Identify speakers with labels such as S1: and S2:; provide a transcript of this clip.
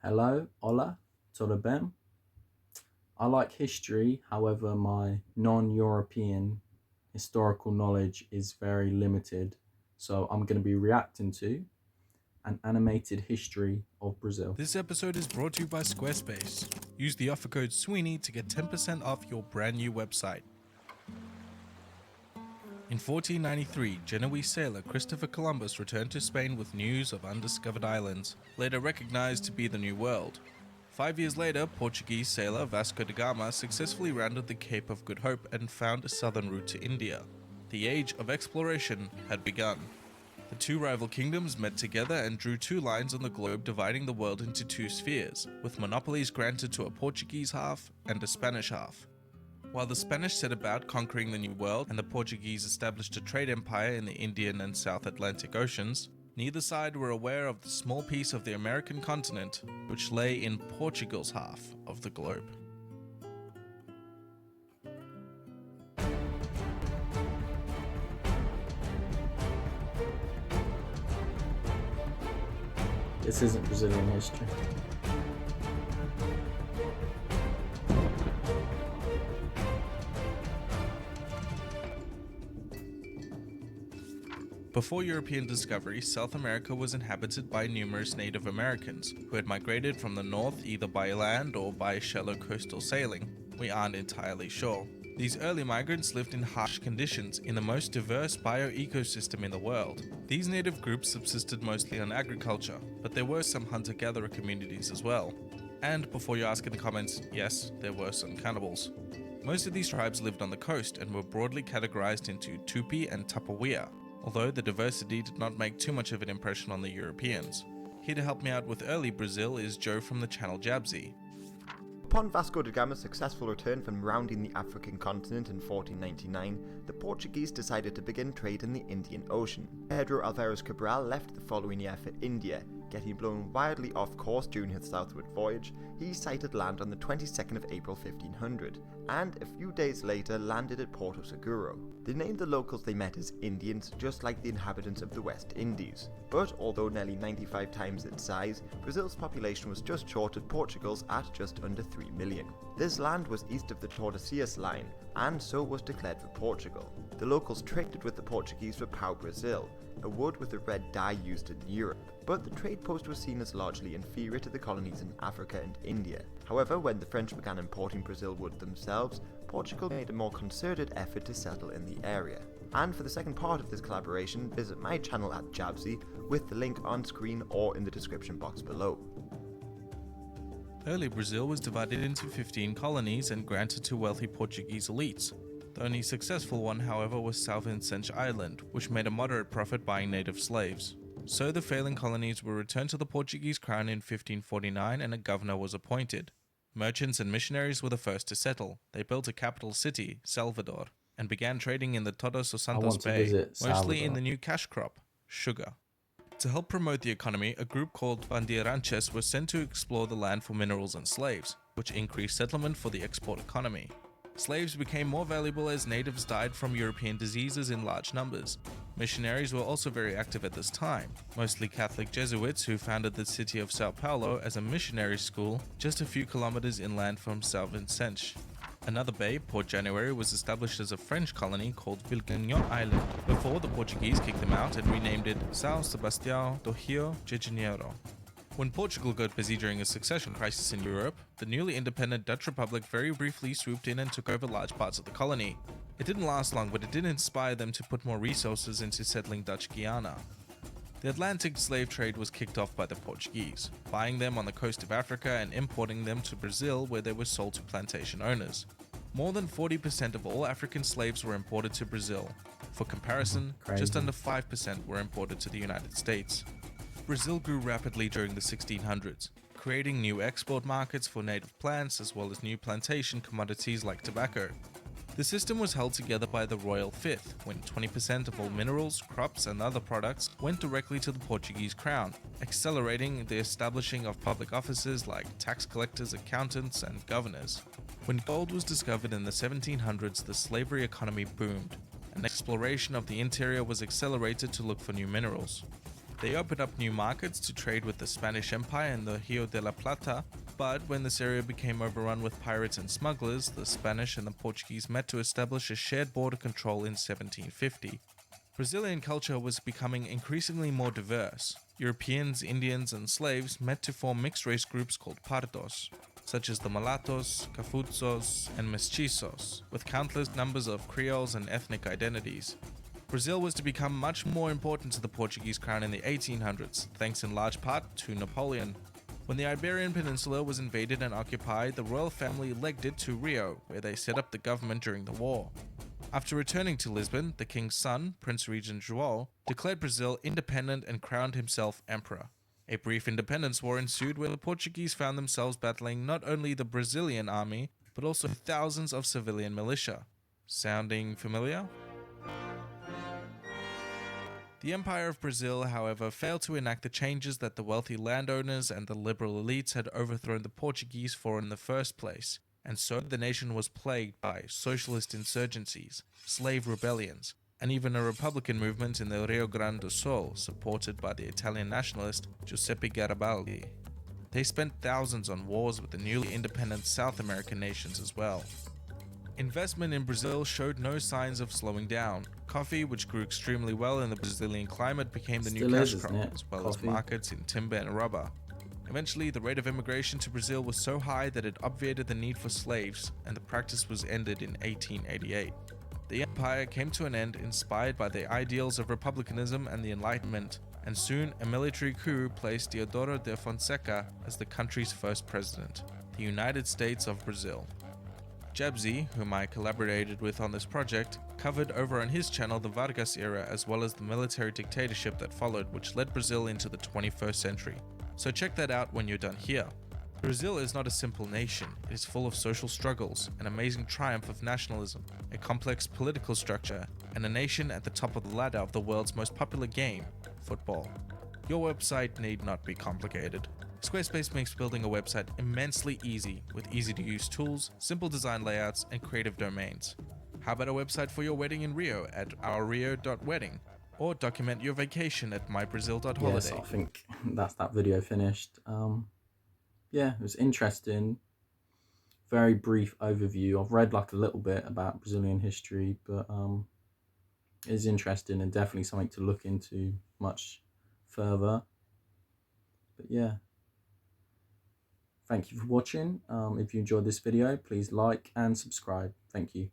S1: Hello, hola, todo bem? I like history, however, my non European historical knowledge is very limited, so I'm going to be reacting to an animated history of Brazil.
S2: This episode is brought to you by Squarespace. Use the offer code Sweeney to get 10% off your brand new website. In 1493, Genoese sailor Christopher Columbus returned to Spain with news of undiscovered islands, later recognized to be the New World. 5 years later, Portuguese sailor Vasco da Gama successfully rounded the Cape of Good Hope and found a southern route to India. The age of exploration had begun. The two rival kingdoms met together and drew two lines on the globe dividing the world into two spheres, with monopolies granted to a Portuguese half and a Spanish half. While the Spanish set about conquering the New World and the Portuguese established a trade empire in the Indian and South Atlantic Oceans, neither side were aware of the small piece of the American continent which lay in Portugal's half of the globe.
S1: This isn't Brazilian history.
S2: Before European discovery, South America was inhabited by numerous Native Americans who had migrated from the north either by land or by shallow coastal sailing. We aren't entirely sure. These early migrants lived in harsh conditions in the most diverse bioecosystem in the world. These native groups subsisted mostly on agriculture, but there were some hunter-gatherer communities as well. And before you ask in the comments, yes, there were some cannibals. Most of these tribes lived on the coast and were broadly categorized into Tupi and Tapawea, although the diversity did not make too much of an impression on the Europeans. Here to help me out with early Brazil is Joe from the channel Jabsy.
S3: Upon Vasco da Gama's successful return from rounding the African continent in 1499, the Portuguese decided to begin trade in the Indian Ocean. Pedro Alvarez Cabral left the following year for India. Getting blown wildly off course during his southward voyage, he sighted land on the 22nd of April 1500, and a few days later landed at Porto Seguro. They named the locals they met as Indians, just like the inhabitants of the West Indies. But although nearly 95 times its size, Brazil's population was just short of Portugal's at just under 3 million. This land was east of the Tordesillas line, and so was declared for Portugal. The locals traded with the Portuguese for pau-brasil, a wood with a red dye used in Europe. But the trade post was seen as largely inferior to the colonies in Africa and India. However, when the French began importing Brazil wood themselves, Portugal made a more concerted effort to settle in the area. And for the second part of this collaboration, visit my channel at Jabsy with the link on screen or in the description box below.
S2: Early Brazil was divided into 15 colonies and granted to wealthy Portuguese elites. The only successful one, however, was São Vicente Island, which made a moderate profit buying native slaves. So the failing colonies were returned to the Portuguese crown in 1549 and a governor was appointed. Merchants and missionaries were the first to settle. They built a capital city, Salvador, and began trading in the Todos os Santos Bay, mostly in the new cash crop, sugar. To help promote the economy, a group called Bandeirantes was sent to explore the land for minerals and slaves, which increased settlement for the export economy. Slaves became more valuable as natives died from European diseases in large numbers. Missionaries were also very active at this time, mostly Catholic Jesuits who founded the city of Sao Paulo as a missionary school just a few kilometers inland from São Vicente. Another bay, Port January, was established as a French colony called Vilcanhon Island before the Portuguese kicked them out and renamed it São Sebastião do Rio de Janeiro. When Portugal got busy during a succession crisis in Europe, the newly independent Dutch Republic very briefly swooped in and took over large parts of the colony. It didn't last long, but it did inspire them to put more resources into settling Dutch Guiana. The Atlantic slave trade was kicked off by the Portuguese, buying them on the coast of Africa and importing them to Brazil where they were sold to plantation owners. More than 40% of all African slaves were imported to Brazil. For comparison, just under 5% were imported to the United States. Brazil grew rapidly during the 1600s, creating new export markets for native plants as well as new plantation commodities like tobacco. The system was held together by the Royal Fifth, when 20% of all minerals, crops and other products went directly to the Portuguese crown, accelerating the establishing of public offices like tax collectors, accountants and governors. When gold was discovered in the 1700s, the slavery economy boomed, and exploration of the interior was accelerated to look for new minerals. They opened up new markets to trade with the Spanish Empire and the Rio de la Plata, but when this area became overrun with pirates and smugglers, the Spanish and the Portuguese met to establish a shared border control in 1750. Brazilian culture was becoming increasingly more diverse. Europeans, Indians, and slaves met to form mixed-race groups called pardos, such as the mulattos, cafuzos, and mestizos, with countless numbers of creoles and ethnic identities. Brazil was to become much more important to the Portuguese crown in the 1800s, thanks in large part to Napoleon. When the Iberian Peninsula was invaded and occupied, the royal family legged it to Rio, where they set up the government during the war. After returning to Lisbon, the king's son, Prince Regent João, declared Brazil independent and crowned himself emperor. A brief independence war ensued where the Portuguese found themselves battling not only the Brazilian army, but also thousands of civilian militia. Sounding familiar? The Empire of Brazil, however, failed to enact the changes that the wealthy landowners and the liberal elites had overthrown the Portuguese for in the first place, and so the nation was plagued by socialist insurgencies, slave rebellions, and even a republican movement in the Rio Grande do Sul, supported by the Italian nationalist Giuseppe Garibaldi. They spent thousands on wars with the newly independent South American nations as well. Investment in Brazil showed no signs of slowing down. Coffee, which grew extremely well in the Brazilian climate, became the new
S1: Still
S2: cash
S1: is,
S2: crop,
S1: isn't it?
S2: as well as
S1: Coffee.
S2: markets in timber and rubber. Eventually, the rate of immigration to Brazil was so high that it obviated the need for slaves, and the practice was ended in 1888. The empire came to an end inspired by the ideals of republicanism and the Enlightenment, and soon a military coup placed Deodoro de Fonseca as the country's first president, the United States of Brazil. Jabzi, whom I collaborated with on this project, covered over on his channel the Vargas era as well as the military dictatorship that followed, which led Brazil into the 21st century. So check that out when you're done here. Brazil is not a simple nation. It is full of social struggles, an amazing triumph of nationalism, a complex political structure, and a nation at the top of the ladder of the world's most popular game, football. Your website need not be complicated. Squarespace makes building a website immensely easy with easy-to-use tools, simple design layouts, and creative domains. How about a website for your wedding in Rio at ourrio.wedding? Or document your vacation at mybrazil.holiday?
S1: Yes, I think that's that video finished. Yeah, it was interesting. Very brief overview. I've read like a little bit about Brazilian history, but it's interesting and definitely something to look into much further. But yeah, thank you for watching. If you enjoyed this video, please like and subscribe. Thank you.